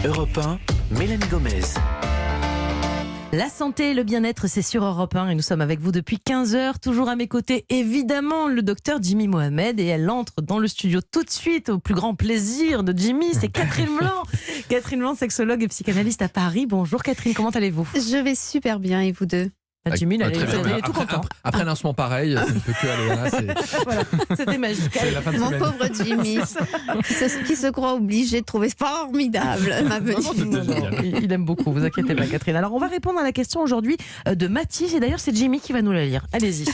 Europe 1, Mélanie Gomez. La santé et le bien-être, c'est sur Europe 1 et nous sommes avec vous depuis 15h. Toujours à mes côtés, évidemment, le docteur Jimmy Mohamed. Et elle entre dans le studio tout de suite au plus grand plaisir de Jimmy. C'est Catherine Blanc. Catherine Blanc, sexologue et psychanalyste à Paris. Bonjour Catherine, comment allez-vous ? Je vais super bien et vous deux ? Jimmy, il est tout content. Après un lancement pareil, ça ne peut que aller là. Voilà, c'était magique. Mon pauvre Jimmy, qui se croit obligé de trouver formidable ma venue. Il aime beaucoup, vous inquiétez pas Catherine. Alors on va répondre à la question aujourd'hui de Mathis. Et d'ailleurs c'est Jimmy qui va nous la lire. Allez-y.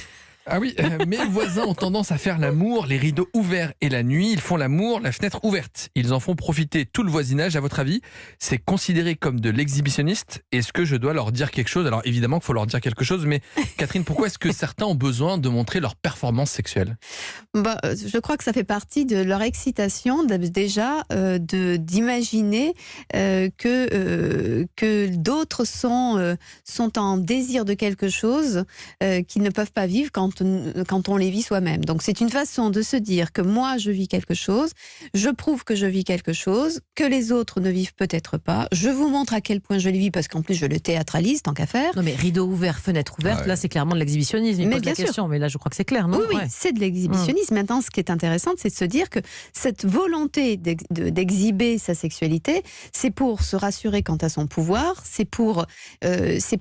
Ah oui, mes voisins ont tendance à faire l'amour, les rideaux ouverts et la nuit. Ils font l'amour, la fenêtre ouverte. Ils en font profiter tout le voisinage. À votre avis, c'est considéré comme de l'exhibitionniste ? Est-ce que je dois leur dire quelque chose ? Alors évidemment qu'il faut leur dire quelque chose, mais Catherine, pourquoi est-ce que certains ont besoin de montrer leur performance sexuelle ? Je crois que ça fait partie de leur excitation déjà d'imaginer que d'autres sont en désir de quelque chose qu'ils ne peuvent pas vivre quand on les vit soi-même. Donc c'est une façon de se dire que moi je vis quelque chose, je prouve que je vis quelque chose, que les autres ne vivent peut-être pas, je vous montre à quel point je le vis parce qu'en plus je le théâtralise tant qu'à faire. Non mais rideau ouvert, fenêtre ouverte, là c'est clairement de l'exhibitionnisme. Mais bien sûr. Mais là je crois que c'est clair, non ? Oui, c'est de l'exhibitionnisme. Maintenant ce qui est intéressant c'est de se dire que cette volonté d'exhiber sa sexualité, c'est pour se rassurer quant à son pouvoir, c'est pour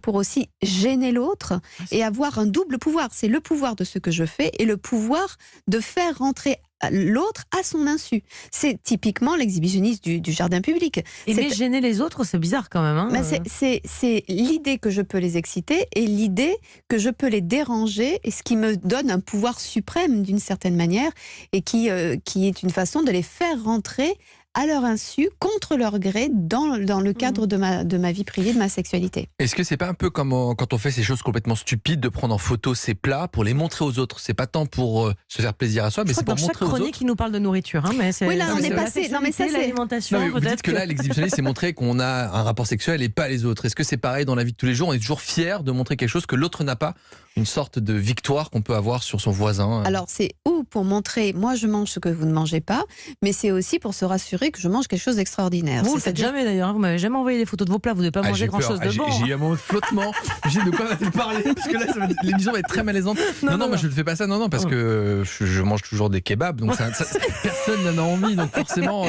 aussi gêner l'autre et avoir un double pouvoir. C'est le pouvoir de ce que je fais et le pouvoir de faire rentrer l'autre à son insu. C'est typiquement l'exhibitionniste du jardin public. Mais gêner les autres, c'est bizarre quand même. Hein c'est l'idée que je peux les exciter et l'idée que je peux les déranger, et ce qui me donne un pouvoir suprême d'une certaine manière et qui est une façon de les faire rentrer à leur insu, contre leur gré, dans le cadre de ma vie privée, de ma sexualité. Est-ce que c'est pas un peu comme quand on fait ces choses complètement stupides, de prendre en photo ses plats pour les montrer aux autres ? C'est pas tant pour se faire plaisir à soi, mais c'est pour montrer aux autres. Dans chaque chronique, il nous parle de nourriture. Mais oui, là, on est passé. Non, mais ça, c'est l'alimentation. Vous dites que là, l'exhibitionnisme, c'est montrer qu'on a un rapport sexuel et pas les autres. Est-ce que c'est pareil dans la vie de tous les jours ? On est toujours fier de montrer quelque chose que l'autre n'a pas ? Une sorte de victoire qu'on peut avoir sur son voisin. Alors, c'est ou pour montrer, moi, je mange ce que vous ne mangez pas, mais c'est aussi pour se rassurer que je mange quelque chose d'extraordinaire. Vous le faites jamais d'ailleurs, vous m'avez jamais envoyé des photos de vos plats, vous ne devez pas manger grand-chose de bon. J'ai eu un moment de flottement, j'ai dit de quoi va-t-elle parler ? Parce que là, l'émission va être très malaisante. Non, moi je ne fais pas ça, non, parce que je mange toujours des kebabs, donc personne n'en a envie, donc forcément,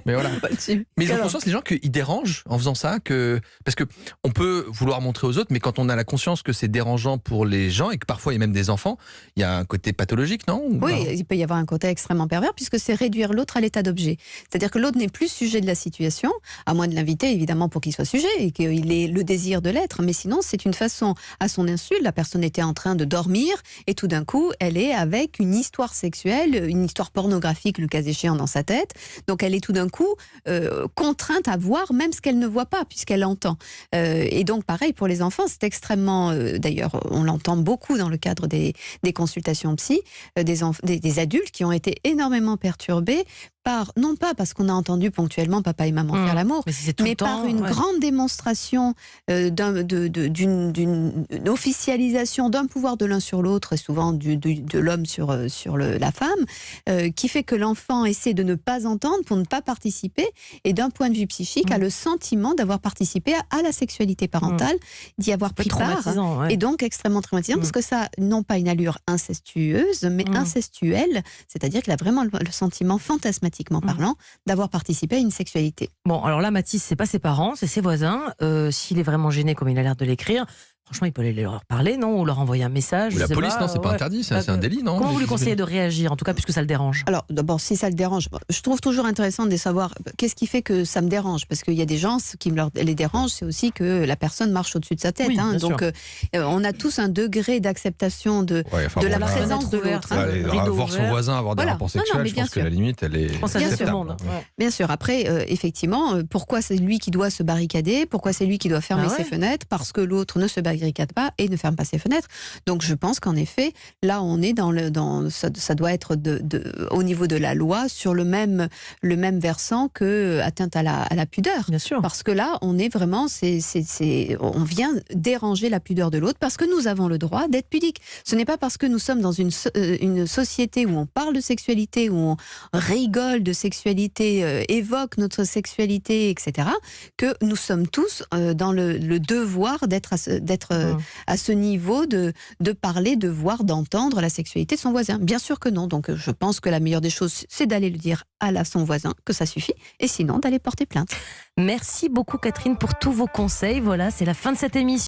mais voilà. Mais ils ont conscience, les gens, qu'ils dérangent en faisant ça, parce qu'on peut vouloir montrer aux autres, mais quand on a la conscience que c'est dérangeant pour les gens, et que parfois il y a même des enfants, il y a un côté pathologique, non ? Oui, il peut y avoir un côté extrêmement pervers, puisque c'est réduire l'autre à l'état d'objet. C'est-à-dire que l'autre n'est plus sujet de la situation, à moins de l'inviter évidemment pour qu'il soit sujet et qu'il ait le désir de l'être, mais sinon c'est une façon, à son insu, la personne était en train de dormir et tout d'un coup elle est avec une histoire sexuelle, une histoire pornographique le cas échéant dans sa tête, donc elle est tout d'un coup contrainte à voir même ce qu'elle ne voit pas puisqu'elle entend. Et donc pareil pour les enfants, c'est extrêmement, d'ailleurs on l'entend beaucoup dans le cadre des consultations psy, des adultes qui ont été énormément perturbés non pas parce qu'on a entendu ponctuellement papa et maman faire l'amour, mais par une grande démonstration d'une officialisation d'un pouvoir de l'un sur l'autre, et souvent de l'homme sur la femme, qui fait que l'enfant essaie de ne pas entendre pour ne pas participer, et d'un point de vue psychique a le sentiment d'avoir participé à la sexualité parentale, d'y avoir pris part, et donc extrêmement traumatisant, parce que ça n'a non pas une allure incestueuse, mais incestuelle, c'est-à-dire qu'il a vraiment le sentiment fantasmatique parlant, d'avoir participé à une sexualité. Bon, alors là, Mathis, c'est pas ses parents, c'est ses voisins. S'il est vraiment gêné, comme il a l'air de l'écrire, franchement, il peut aller leur parler, non ? Ou leur envoyer un message. Ou la police, non, c'est pas interdit, c'est un délit, non ? Comment vous lui conseillez de réagir, en tout cas, puisque ça le dérange ? Alors, d'abord, si ça le dérange, je trouve toujours intéressant de savoir qu'est-ce qui fait que ça me dérange. Parce qu'il y a des gens, ce qui les dérange, c'est aussi que la personne marche au-dessus de sa tête. Oui, donc, on a tous un degré d'acceptation de la présence de l'autre. Voir son voisin avoir des rapports sexuels, je pense que la limite, elle est acceptable. Bien sûr. Après, effectivement, pourquoi c'est lui qui doit se barricader ? Pourquoi c'est lui qui doit fermer ses fenêtres ? Parce que l'autre ne se barricade barricade pas et ne ferme pas ses fenêtres. Donc je pense qu'en effet, là on est ça doit être au niveau de la loi sur le même versant que atteinte à la pudeur. Bien sûr. Parce que là, on est vraiment, on vient déranger la pudeur de l'autre parce que nous avons le droit d'être pudiques. Ce n'est pas parce que nous sommes dans une société où on parle de sexualité, où on rigole de sexualité, évoque notre sexualité, etc., que nous sommes tous dans le devoir d'être à ce niveau de parler, de voir, d'entendre la sexualité de son voisin. Bien sûr que non. Donc je pense que la meilleure des choses, c'est d'aller le dire à son voisin, que ça suffit, et sinon d'aller porter plainte. Merci beaucoup Catherine pour tous vos conseils. Voilà, c'est la fin de cette émission.